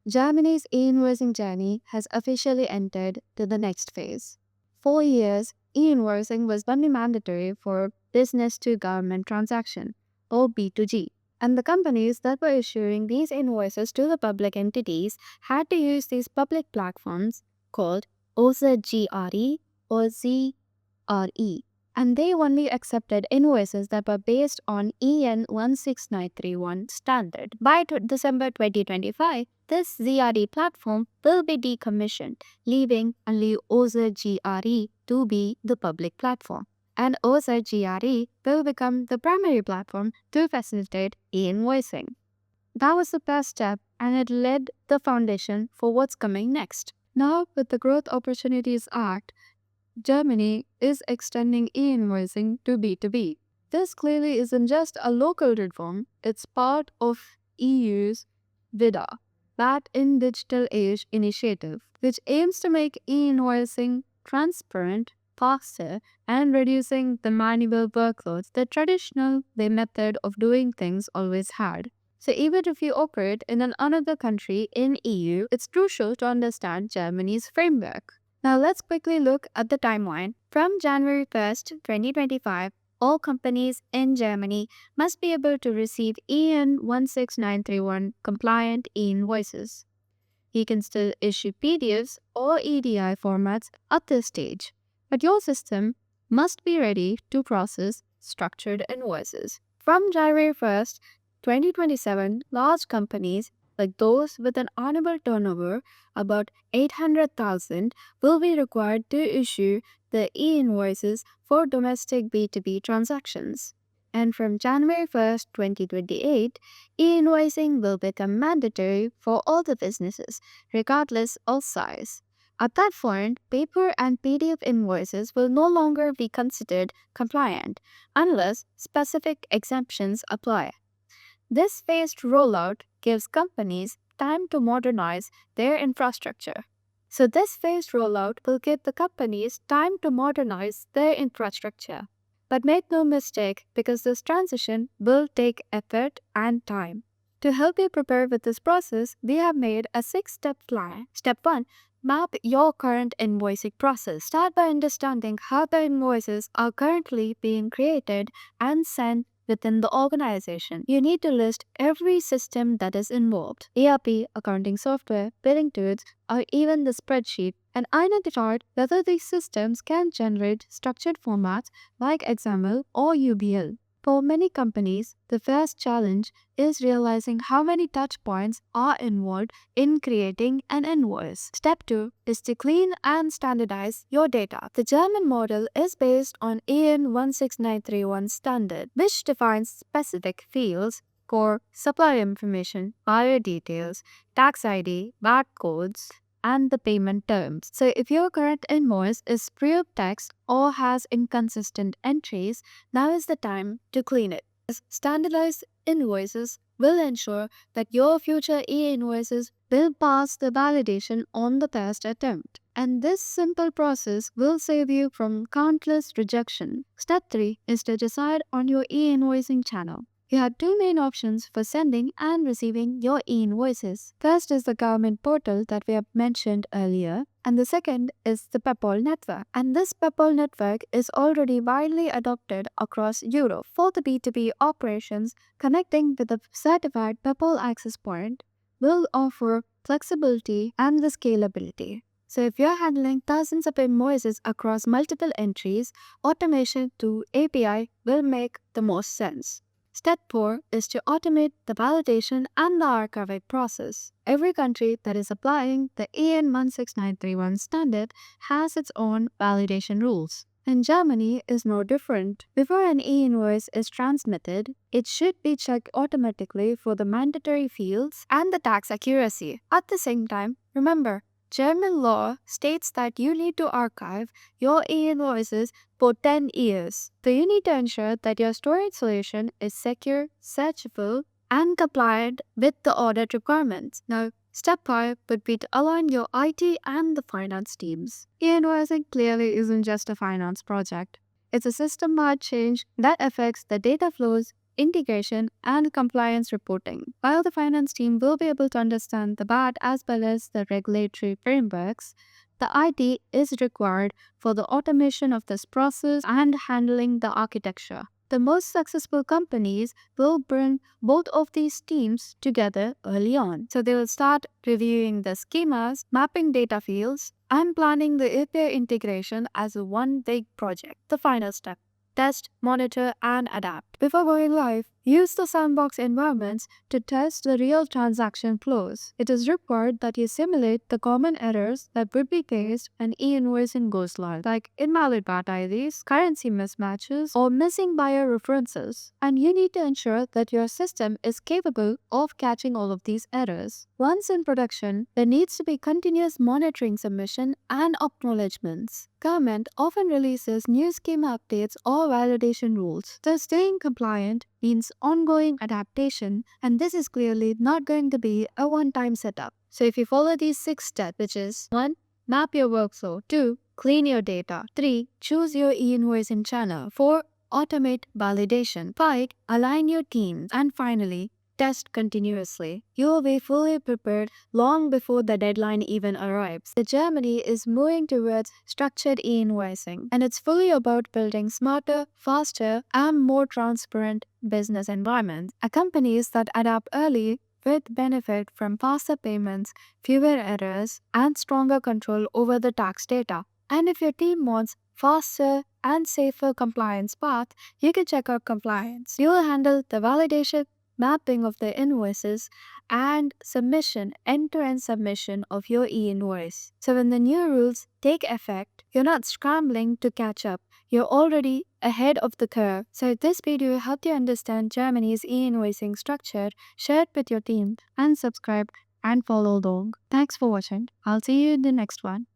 Germany's e-invoicing journey has officially entered to the next phase. For years, e-invoicing was only mandatory for business to government transaction or B2G, and the companies that were issuing these invoices to the public entities had to use these public platforms called OZG-RE or Z-RE, and they only accepted invoices that were based on EN 16931 standard. By December 2025, this ZRE platform will be decommissioned, leaving only OZG-RE to be the public platform. And OZG-RE will become the primary platform to facilitate e-invoicing. That was the first step, and it laid the foundation for what's coming next. Now, with the Growth Opportunities Act, Germany is extending e-invoicing to B2B. This clearly isn't just a local reform, it's part of EU's ViDA, that in Digital Age initiative, which aims to make e-invoicing transparent, faster, and reducing the manual workloads the traditional method of doing things always had. So even if you operate in another country in EU, it's crucial to understand Germany's framework. Now let's quickly look at the timeline. From January 1st, 2025, all companies in Germany must be able to receive EN 16931 compliant e-invoices. You can still issue PDFs or EDI formats at this stage, but your system must be ready to process structured invoices. From January 1st, 2027, large companies like those with an annual turnover about 800,000 will be required to issue the e-invoices for domestic B2B transactions. And from January 1st, 2028, e-invoicing will become mandatory for all the businesses, regardless of size. At that point, paper and PDF invoices will no longer be considered compliant unless specific exemptions apply. This phased rollout gives companies time to modernize their infrastructure. So this phased rollout will give the companies time to modernize their infrastructure. But make no mistake, because this transition will take effort and time. To help you prepare with this process, we have made a 6-step plan. Step 1. Map your current invoicing process. Start by understanding how the invoices are currently being created and sent within the organization. You need to list every system that is involved: ERP, accounting software, billing tools, or even the spreadsheet, and identify whether these systems can generate structured formats like XML or UBL. For many companies, the first challenge is realizing how many touch points are involved in creating an invoice. Step 2 is to clean and standardize your data. The German model is based on EN 16931 standard, which defines specific fields for supplier information, buyer details, tax ID, VAT codes, and the payment terms. So if your current invoice is free of text or has inconsistent entries, now is the time to clean it. Standardized invoices will ensure that your future e-invoices will pass the validation on the first attempt. And this simple process will save you from countless rejection. Step 3 is to decide on your e-invoicing channel. You have two main options for sending and receiving your e-invoices. First is the government portal that we have mentioned earlier, and the second is the PayPal network. And this PayPal network is already widely adopted across Europe. For the B2B operations, connecting with a certified PayPal access point will offer flexibility and the scalability. So if you're handling thousands of invoices across multiple entries, automation through API will make the most sense. Step 4 is to automate the validation and the archiving process. Every country that is applying the EN 16931 standard has its own validation rules. And Germany is no different. Before an e-invoice is transmitted, it should be checked automatically for the mandatory fields and the tax accuracy. At the same time, remember, German law states that you need to archive your e-invoices for 10 years. So you need to ensure that your storage solution is secure, searchable, and compliant with the audit requirements. Now, step 5 would be to align your IT and the finance teams. E-invoicing clearly isn't just a finance project. It's a system-wide change that affects the data flows, integration, and compliance reporting. While the finance team will be able to understand the BAT as well as the regulatory frameworks, the IT is required for the automation of this process and handling the architecture. The most successful companies will bring both of these teams together early on. So they will start reviewing the schemas, mapping data fields, and planning the API integration as a one big project. The final step: test, monitor, and adapt. Before going live, use the sandbox environments to test the real transaction flows. It is required that you simulate the common errors that would be faced when e-invoicing goes live, like invalid VAT IDs, currency mismatches, or missing buyer references. And you need to ensure that your system is capable of catching all of these errors. Once in production, there needs to be continuous monitoring submission and acknowledgements. Government often releases new schema updates or validation rules. So staying compliant means ongoing adaptation, and this is clearly not going to be a one-time setup. So if you follow these 6 steps, which is 1. Map your workflow. 2. Clean your data. 3. Choose your e-invoicing channel. 4. Automate validation. 5. Align your teams. And finally, test continuously. You will be fully prepared long before the deadline even arrives. The Germany is moving towards structured e-invoicing, and it's fully about building smarter, faster, and more transparent business environments. Companies that adapt early with benefit from faster payments, fewer errors, and stronger control over the tax data. And if your team wants faster and safer compliance path, you can check out Complyance. You will handle the validation, mapping of the invoices, and submission, end-to-end submission of your e-invoice. So when the new rules take effect, you're not scrambling to catch up. You're already ahead of the curve. So if this video helped you understand Germany's e-invoicing structure, share it with your team and subscribe and follow along. Thanks for watching. I'll see you in the next one.